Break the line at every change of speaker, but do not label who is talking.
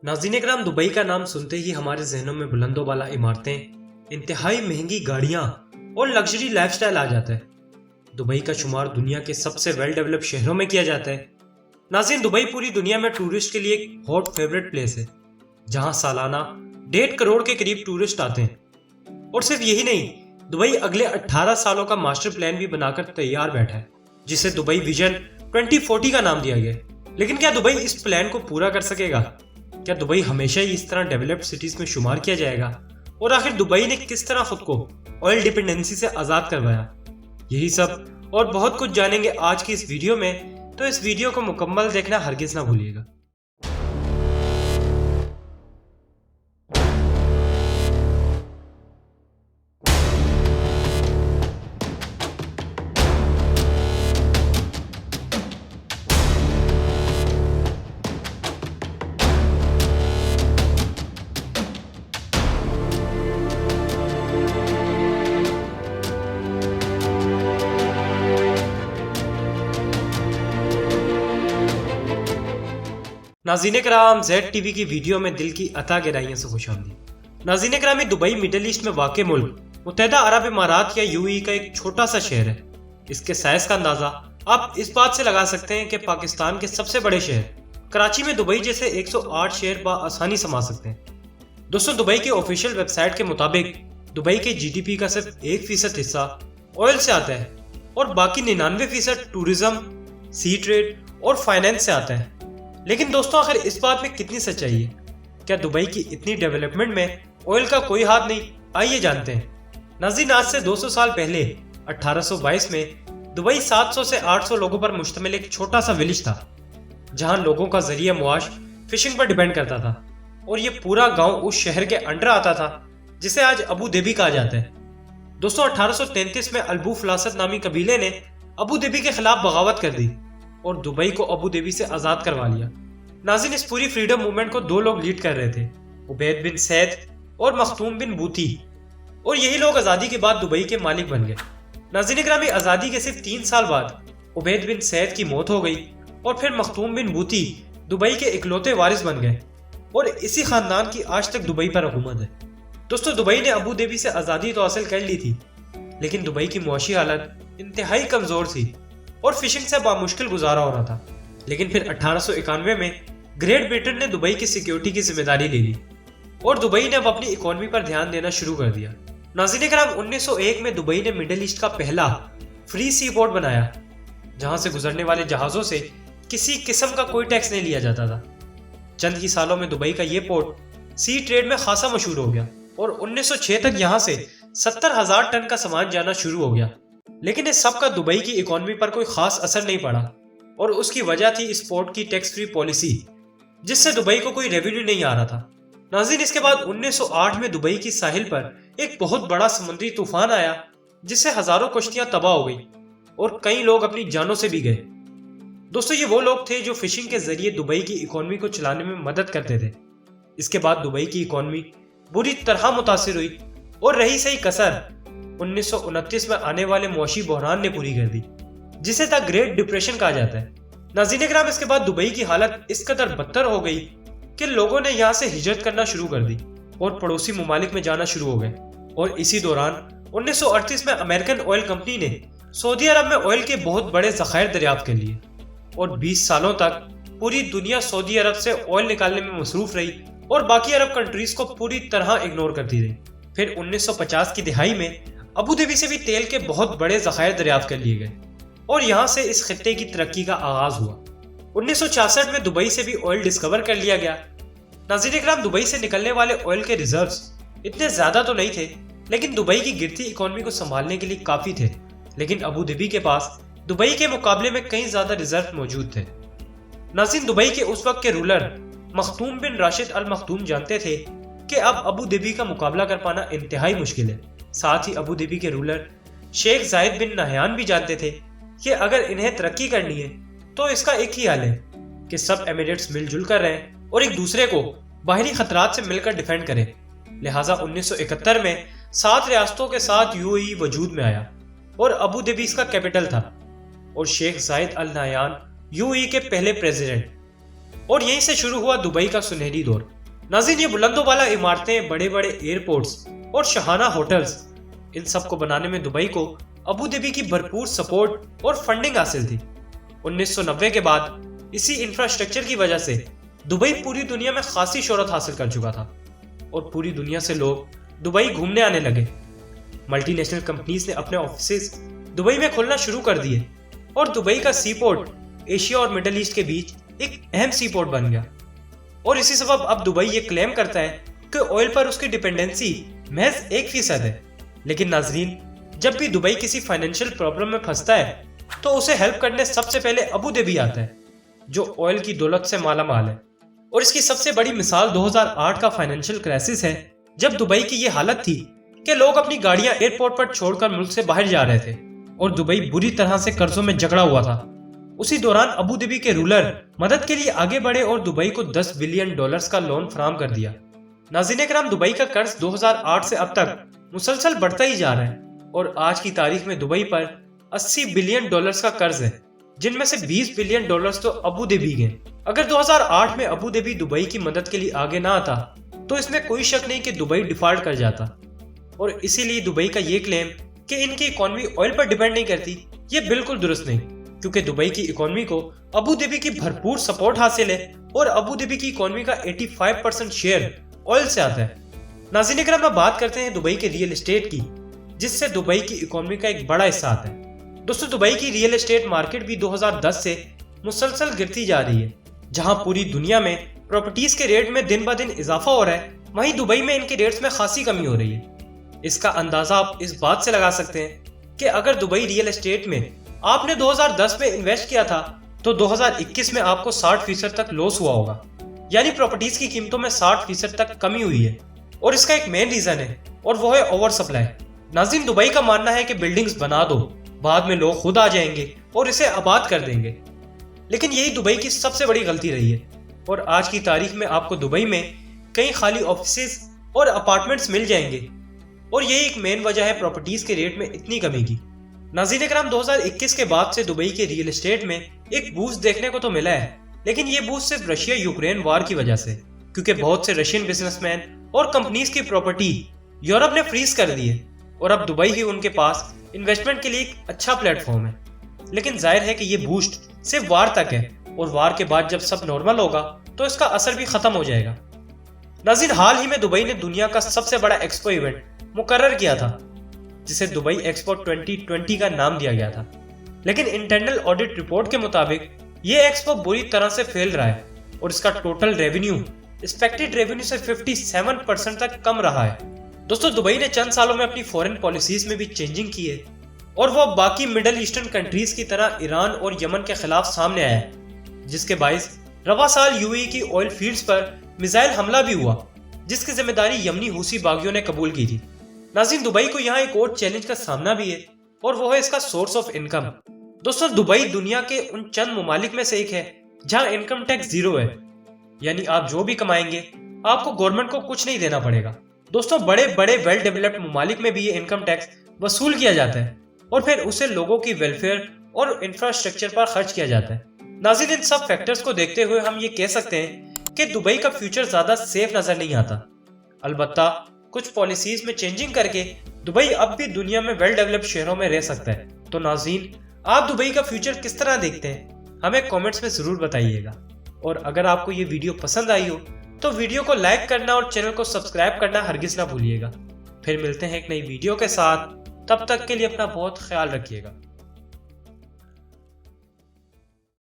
नाज़रीन करام, दुबई का नाम सुनते ही हमारे जहनों में बुलंदो बाला इमारतें, इंतहाई महंगी गाड़ियां और लग्जरी लाइफस्टाइल आ जाता है। दुबई का शुमार दुनिया के सबसे वेल डेवलप्ड शहरों में किया जाता है। नाज़रीन, दुबई पूरी दुनिया में टूरिस्ट के लिए एक हॉट फेवरेट प्लेस है, जहां सालाना 1.5 करोड़ के करीब टूरिस्ट आते हैं। और सिर्फ यही नहीं, दुबई अगले 18 सालों का मास्टर प्लान भी बनाकर तैयार बैठा है, जिसे दुबई विजन 2040 का नाम दिया गया है। लेकिन क्या दुबई इस प्लान को पूरा कर सकेगा? क्या दुबई हमेशा ही इस तरह डेवलप्ड सिटीज में शुमार किया जाएगा? और आखिर दुबई ने किस तरह खुद को ऑयल डिपेंडेंसी से आजाद करवाया? यही सब और बहुत कुछ जानेंगे आज की इस वीडियो में, तो इस वीडियो को मुकम्मल देखना हरगिज ना भूलिएगा। नाज़रीन कराम, जेड टीवी की वीडियो में दिल की अता गहराइयों से खुशामदीद। नाज़रीन कराम, दुबई मिडिल ईस्ट में वाक़ मुल्क मुत्तहिदा अरब इमारात या यूएई का एक छोटा सा शहर है। इसके साइज का अंदाजा आप इस बात से लगा सकते हैं कि पाकिस्तान के सबसे बड़े शहर कराची में दुबई जैसे 108 शहर बआसानी समा सकते हैं। दोस्तों, दुबई के ऑफिशियल वेबसाइट के मुताबिक दुबई के जीडीपी का सिर्फ 1% हिस्सा ऑयल से आता है और बाकी 99% टूरिज्म, सी ट्रेड और फाइनेंस से आता है। लेकिन दोस्तों, आखिर इस बात में कितनी सच्चाई है? क्या दुबई की इतनी डेवलपमेंट में ऑयल का कोई हाथ नहीं? आइए जानते हैं। नाज़रीन, आज से 200 साल पहले 1822 में दुबई 700 से 800 लोगों पर मुश्तमिल एक छोटा सा विलेज था, जहां लोगों का जरिया मुआश फिशिंग पर डिपेंड करता था। और ये पूरा गांव उस शहर के अंडर आता था जिसे आज अबू धाबी कहा जाता है। दोस्तों, 1833 में अल्बू फलासत नामी कबीले ने अबू धाबी के खिलाफ बगावत कर दी और दुबई को अबू धाबी से आजाद करवा लिया। नाज़रीन, इस पूरी फ्रीडम मूवमेंट को 2 लोग लीड कर रहे थे, उबैद बिन सैद और मखदूम बिन बूती। और यही लोग आज़ादी के बाद दुबई के मालिक बन गए। नाज़रीन ग्रामी, आज़ादी के सिर्फ 3 साल बाद उबैद बिन सैद की मौत हो गई और फिर मखदूम बिन बूती दुबई के इकलौते वारिस बन गए और इसी खानदान की आज तक दुबई पर हुकूमत है। दोस्तों, दुबई ने अबू धाबी से आज़ादी तो हासिल कर ली थी, लेकिन दुबई की मुआशी हालत इंतहाई कमज़ोर थी और फिशिंग से बामुश्किल गुजारा हो रहा था। लेकिन फिर 1891 में ग्रेट ब्रिटेन ने दुबई की सिक्योरिटी की जिम्मेदारी ले ली और दुबई ने अब अपनी इकोनॉमी पर ध्यान देना शुरू कर दिया। नाज़रीन कराम, 1901 में दुबई ने मिडिल ईस्ट का पहला फ्री सी पोर्ट बनाया, जहां से गुजरने वाले जहाजों से किसी किस्म का कोई टैक्स नहीं लिया जाता था। चंद ही सालों में दुबई का ये पोर्ट सी ट्रेड में खासा मशहूर हो गया और 1906 तक यहाँ से 70,000 टन का सामान जाना शुरू हो गया। लेकिन इस सब का दुबई की इकोनॉमी पर कोई खास असर नहीं पड़ा और उसकी वजह थी इस पोर्ट की टैक्स फ्री पॉलिसी, जिससे दुबई को कोई रेवेन्यू नहीं आ रहा था। नाज़रीन, इसके बाद 1908 में दुबई की साहिल पर एक बहुत बड़ा समुद्री तूफान आया, जिससे हजारों कश्तियां तबाह हो गई और कई लोग अपनी जानों से भी गए। दोस्तों, ये वो लोग थे जो फिशिंग के जरिए दुबई की इकोनॉमी को चलाने में मदद करते थे। इसके बाद दुबई की इकोनॉमी बुरी तरह मुतासिर हुई और रही सही कसर 1929 में आने वाले मुआशी बहरान ने पूरी कर दी, जिसे द ग्रेट डिप्रेशन कहा जाता है। नाज़रीन कराम, इसके बाद दुबई की हालत इस कदर बदतर हो गई कि लोगों ने यहाँ से हिजरत करना शुरू कर दी और पड़ोसी ममालिक में जाना शुरू हो गए। और इसी दौरान 1938 में अमेरिकन ऑयल कंपनी ने सऊदी अरब में ऑयल के बहुत बड़े ज़खायर दरियाफ्त कर लिए और 20 सालों तक पूरी दुनिया सऊदी अरब से ऑयल निकालने में मसरूफ रही और बाकी अरब कंट्रीज को पूरी तरह इग्नोर करती रही। फिर 1950 की दिहाई में अबू धाबी से भी तेल के बहुत बड़े ज़खायर दरियाफ्त कर लिए गए और यहाँ से इस खित्ते की तरक्की का आगाज हुआ। 1966 में दुबई से भी ऑयल डिस्कवर कर लिया गया। नाज़रीन कराम, दुबई से निकलने वाले ऑयल के रिजर्व्स इतने ज्यादा तो नहीं थे, लेकिन दुबई की गिरती इकोनॉमी को संभालने के लिए काफी थे। लेकिन अबू धाबी के पास दुबई के मुकाबले में कई ज्यादा रिजर्व मौजूद थे। नाज़रीन, दुबई के उस वक्त के रूलर मखदूम बिन राशिद अल मखदूम जानते थे कि अब अबू धाबी का मुकाबला कर पाना इंतहाई मुश्किल है। साथ ही अबू धाबी के रूलर शेख जायद बिन नहयान भी जानते थे कि अगर इन्हें तरक्की करनी है तो इसका एक ही हल है कि सब एमिरेट्स मिलजुल कर रहें और एक दूसरे को बाहरी खतरात से मिलकर डिफेंड करें। लिहाजा 1971 में 7 रियासतों के साथ यूएई वजूद में आया और अबू धाबी इसका कैपिटल था और शेख जायद अल नहयान यूएई के पहले प्रेसिडेंट। और यहीं से शुरू हुआ दुबई का सुनहरी दौर। नाज़रीन, ये बुलंदो वाला इमारतें, बड़े बड़े एयरपोर्ट्स और शाहाना होटल्स, इन सब को बनाने में दुबई को अबू धाबी की भरपूर सपोर्ट और फंडिंग हासिल थी। 1990 के बाद इसी इंफ्रास्ट्रक्चर की वजह से दुबई पूरी दुनिया में खासी शोहरत हासिल कर चुका था और पूरी दुनिया से लोग दुबई घूमने आने लगे। मल्टीनेशनल कंपनीज ने अपने ऑफिसेज दुबई में खोलना शुरू कर दिए और दुबई का सी पोर्ट एशिया और मिडल ईस्ट के बीच एक अहम सी पोर्ट बन गया। और इसी सबब अब दुबई ये क्लेम करता है कि ऑयल पर उसकी डिपेंडेंसी महज 1% है। लेकिन नाजरीन, जब भी दुबई किसी फाइनेंशियल प्रॉब्लम में फंसता है तो उसे हेल्प करने सबसे पहले अबू धाबी आता है, जो ऑयल की दौलत से माला माल है। और इसकी सबसे बड़ी मिसाल 2008 का फाइनेंशियल क्राइसिस है, जब दुबई की ये हालत थी कि लोग अपनी गाड़ियां एयरपोर्ट पर छोड़कर मुल्क से बाहर जा रहे थे और दुबई बुरी तरह से कर्जों में जकड़ा हुआ था। उसी दौरान अबू धाबी के रूलर मदद के लिए आगे बढ़े और दुबई को $10 बिलियन का लोन फराहम कर दिया। नाज़रीन कराम, दुबई का कर्ज 2008 से अब तक मुसलसल बढ़ता ही जा रहा है और आज की तारीख में दुबई पर $80 बिलियन का कर्ज है, जिनमें से $20 बिलियन तो अबू धाबी के। अगर 2008 में अबू धाबी दुबई की मदद के लिए आगे ना आता तो इसमें कोई शक नहीं कि दुबई डिफॉल्ट कर जाता। और इसीलिए दुबई का ये क्लेम कि इनकी इकोनॉमी ऑयल पर डिपेंड नहीं करती, ये बिल्कुल दुरुस्त नहीं, क्योंकि दुबई की इकोनॉमी को अबू धाबी की भरपूर सपोर्ट हासिल है और अबू धाबी की इकोनॉमी का 85% शेयर ऑयल से आता है। नाज़रीन कराम, अब बात करते हैं दुबई के रियल एस्टेट की, जिससे दुबई की इकोनॉमी का एक बड़ा हिस्सा आता है। दोस्तों, दुबई की रियल एस्टेट मार्केट भी 2010 से मुसलसल गिरती जा रही है। जहां पूरी दुनिया में प्रॉपर्टीज के रेट में दिन ब दिन इजाफा हो रहा है, वहीं दुबई में इनके रेट्स में खासी कमी हो रही है। इसका अंदाजा आप इस बात से लगा सकते हैं कि अगर दुबई रियल एस्टेट में आपने 2010 में इन्वेस्ट किया था तो 2021 में आपको 60% तक लॉस हुआ होगा, यानी प्रॉपर्टीज की कीमतों में 60% तक कमी हुई है। और इसका एक मेन रीजन है और वो है ओवर सप्लाई। नाज़रीन, दुबई का मानना है कि बिल्डिंग्स बना दो, बाद में लोग खुद आ जाएंगे और इसे आबाद कर देंगे। लेकिन यही दुबई की सबसे बड़ी गलती रही है और आज की तारीख में आपको दुबई में कई खाली ऑफिसेज और अपार्टमेंट्स मिल जाएंगे और यही एक मेन वजह है प्रॉपर्टीज के रेट में इतनी कमी की। नाज़रीन कराम, 2021 के बाद से दुबई के रियल एस्टेट में एक बूस्ट देखने को तो मिला है, लेकिन ये बूस्ट सिर्फ रशिया यूक्रेन वार की वजह से, क्योंकि बहुत से रशियन बिजनेसमैन और कंपनीज की प्रॉपर्टी यूरोप ने फ्रीज कर दी है और अब दुबई ही उनके पास इन्वेस्टमेंट के लिए एक अच्छा प्लेटफॉर्म है। लेकिन जाहिर है कि ये बूस्ट सिर्फ वार तक है और वार के बाद जब सब नॉर्मल होगा तो इसका असर भी खत्म हो जाएगा। नाज़रीन, हाल ही में दुबई ने दुनिया का सबसे बड़ा एक्सपो इवेंट मुकर्रर किया था, जिसे दुबई एक्सपो 2020 का नाम दिया गया था। लेकिन इंटरनल ऑडिट रिपोर्ट के मुताबिक ये एक्सपो बुरी तरह से फेल रहा है और इसका टोटल रेवेन्यू एक्सपेक्टेड रेवेन्यू से 57% तक कम रहा है। दोस्तों, दुबई ने चंद सालों में अपनी फॉरेन पॉलिसीज में भी चेंजिंग की है और वो बाकी मिडल ईस्टर्न कंट्रीज की तरह ईरान और यमन के खिलाफ सामने आया है, जिसके बाइस रवा साल यूएई की ऑयल फील्ड्स पर मिसाइल हमला भी हुआ, जिसकी जिम्मेदारी यमनी हूसी बागियों ने कबूल की थी। नाज़रीन, दुबई को यहाँ एक और चैलेंज का सामना भी है और वो है इसका सोर्स ऑफ इनकम। दोस्तों, दुबई दुनिया के उन चंद ममालिक में से एक है जहाँ इनकम टैक्स 0 है, यानी आप जो भी कमाएंगे आपको गवर्नमेंट को कुछ नहीं देना पड़ेगा। दोस्तों, बड़े बड़े वेल डेवलप्ड ममालिक में भी ये इनकम टैक्स वसूल किया जाता है और फिर उसे लोगों की वेलफेयर और इंफ्रास्ट्रक्चर पर खर्च किया जाता है। नाज़रीन, इन सब फैक्टर्स को देखते हुए हम ये कह सकते हैं कि दुबई का फ्यूचर ज्यादा सेफ नजर नहीं आता। अलबत्ता कुछ पॉलिसीज में चेंजिंग करके दुबई अब भी दुनिया में वेल डेवलप्ड शहरों में रह सकता है। तो नाज़रीन, आप दुबई का फ्यूचर किस तरह देखते हैं, हमें कमेंट्स में जरूर बताइएगा। और अगर आपको ये वीडियो पसंद आई हो तो वीडियो को लाइक करना और चैनल को सब्सक्राइब करना हरगिज ना भूलिएगा। फिर मिलते हैं एक नई वीडियो के साथ, तब तक के लिए अपना बहुत ख्याल रखिएगा।